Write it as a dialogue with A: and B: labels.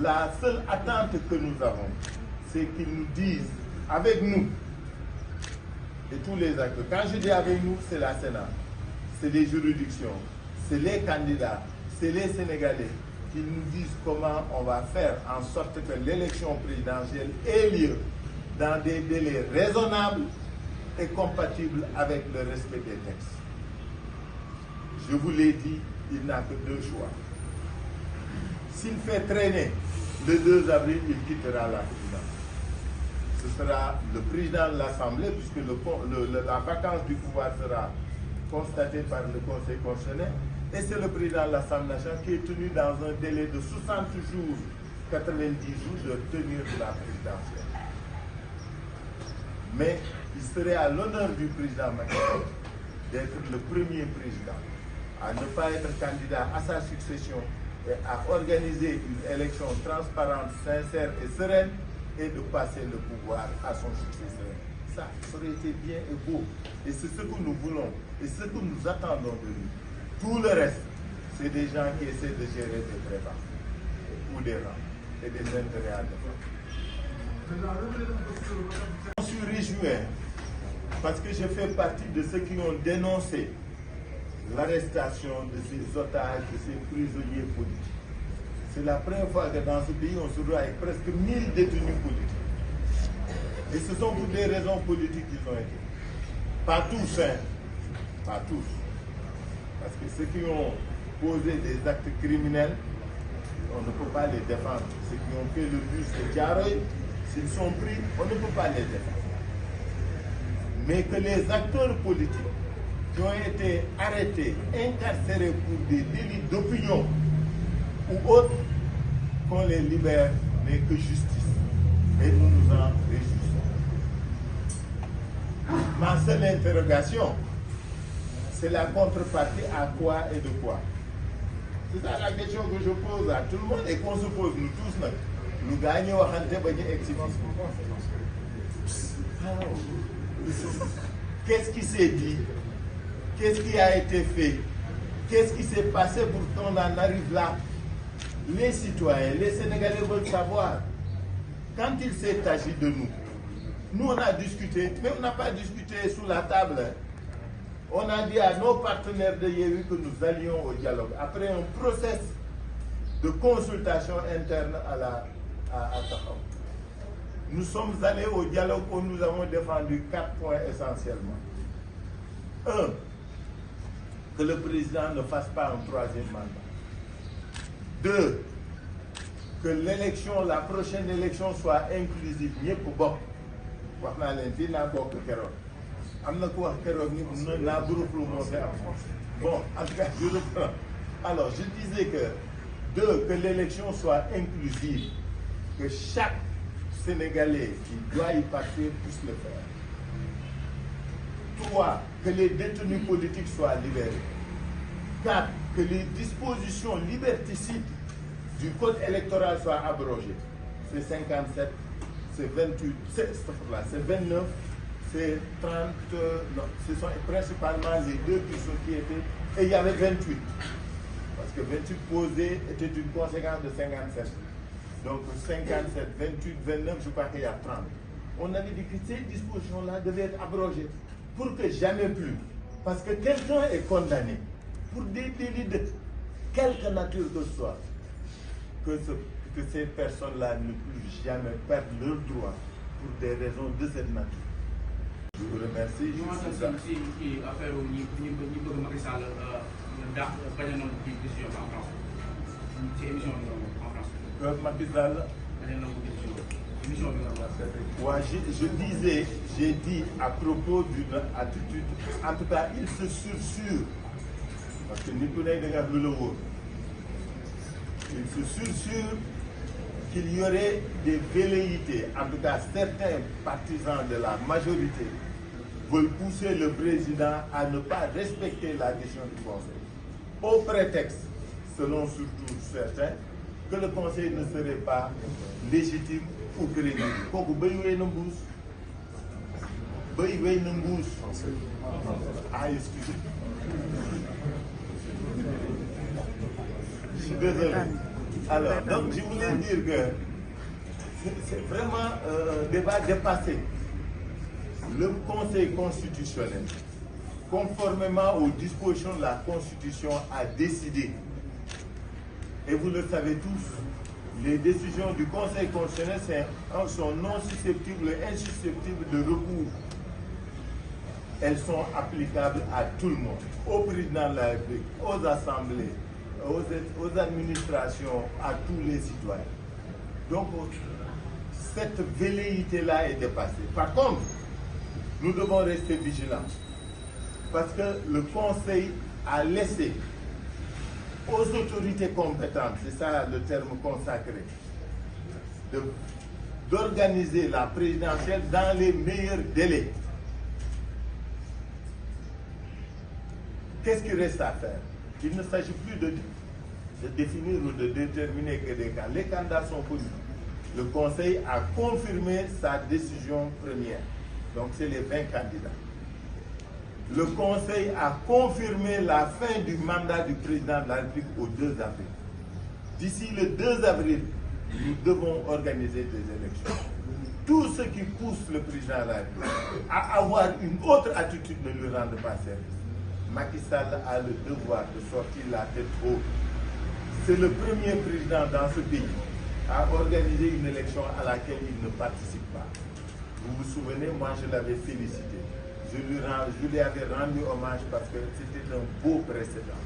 A: la seule attente que nous avons, c'est qu'ils nous disent, avec nous, et tous les acteurs, quand je dis avec nous, c'est la Sénat, c'est les juridictions, c'est les candidats, c'est les Sénégalais, qu'ils nous disent comment on va faire en sorte que l'élection présidentielle ait lieu dans des délais raisonnables et compatibles avec le respect des textes. Je vous l'ai dit, il n'a que deux choix. S'il fait traîner le 2 avril, il quittera la présidence. Ce sera le président de l'Assemblée, puisque la vacance du pouvoir sera constatée par le Conseil constitutionnel, et c'est le président de l'Assemblée nationale qui est tenu dans un délai de 60 jours, 90 jours de tenir la présidentielle. Mais il serait à l'honneur du président Macky Sall d'être le premier président à ne pas être candidat à sa succession et à organiser une élection transparente, sincère et sereine et de passer le pouvoir à son successeur. Ça aurait été bien et beau. Et c'est ce que nous voulons et ce que nous attendons de lui. Tout le reste, c'est des gens qui essaient de gérer des prépas ou des rangs et des intérêts à défendre. Je suis réjoui parce que je fais partie de ceux qui ont dénoncé l'arrestation de ces otages, de ces prisonniers politiques. C'est la première fois que dans ce pays, on se retrouve avec presque 1000 détenus politiques. Et ce sont pour des raisons politiques qu'ils ont été. Pas tous, hein. Pas tous. Parce que ceux qui ont posé des actes criminels, on ne peut pas les défendre. Ceux qui ont fait le bus de Thiaroye, s'ils sont pris, on ne peut pas les défendre. Mais que les acteurs politiques qui ont été arrêtés, incarcérés pour des délits d'opinion ou autres, qu'on les libère, mais que justice. Et nous nous en réjouissons. Ma seule interrogation, c'est la contrepartie à quoi et de quoi. C'est ça la question que je pose à tout le monde et qu'on se pose nous tous. Nous gagnons à Qu'est-ce qui s'est dit? Qu'est-ce qui a été fait? Qu'est-ce qui s'est passé pour qu'on en arrive là? Les citoyens, les Sénégalais veulent savoir. Quand il s'est agi de nous, nous on a discuté, mais on n'a pas discuté sous la table. On a dit à nos partenaires de Yewwi que nous allions au dialogue. Après un process de consultation interne à Taxaw. Nous sommes allés au dialogue où nous avons défendu 4 points essentiellement. 1. Que le président ne fasse pas un 3e mandat. 2. Que l'élection, la prochaine élection soit inclusive. Bon, en tout cas, je reprends. Alors, je disais que 2. Que l'élection soit inclusive. Que chaque Sénégalais qui doit y partir puisse le faire. 3. Que les détenus politiques soient libérés. 4. Que les dispositions liberticides du code électoral soient abrogées. C'est 57, c'est 28, c'est 29, c'est 30, non, ce sont principalement les deux qui étaient, et il y avait 28. Parce que 28 posés était une conséquence de 57. Donc 57, 28, 29, je crois qu'il y a 30. On avait dit que ces dispositions-là devaient être abrogées pour que jamais plus. Parce que quelqu'un est condamné pour des délits de quelque nature que ce soit, que ces personnes-là ne puissent jamais perdre leurs droits pour des raisons de cette nature. Je vous remercie. J'ai dit à propos d'une attitude, en tout cas, il se sursure, parce que nous connaissons il se sursure qu'il y aurait des velléités, en tout cas certains partisans de la majorité veulent pousser le président à ne pas respecter la décision du Conseil, au prétexte, selon surtout certains, que le Conseil ne serait pas légitime ou crédible. Ah, excusez. Je suis désolé. Alors, donc je voulais dire que c'est vraiment un débat dépassé. Le Conseil constitutionnel, conformément aux dispositions de la Constitution, a décidé, et vous le savez tous, les décisions du Conseil constitutionnel sont non susceptibles et insusceptibles de recours. Elles sont applicables à tout le monde, au président de la République, aux assemblées, aux administrations, à tous les citoyens. Donc, cette velléité-là est dépassée. Par contre, nous devons rester vigilants parce que le Conseil a laissé aux autorités compétentes, c'est ça le terme consacré, d'organiser la présidentielle dans les meilleurs délais. Qu'est-ce qu'il reste à faire? Il ne s'agit plus de définir ou de déterminer que des candidats. Les candidats sont connus. Le Conseil a confirmé sa décision première. Donc c'est les 20 candidats. Le Conseil a confirmé la fin du mandat du président de la République au 2 avril. D'ici le 2 avril, nous devons organiser des élections. Tout ce qui pousse le président de la République à avoir une autre attitude ne lui rend pas service. Macky Sall a le devoir de sortir la tête haute. C'est le premier président dans ce pays à organiser une élection à laquelle il ne participe pas. Vous vous souvenez, moi je l'avais félicité. Je lui avais rendu hommage parce que c'était un beau précédent.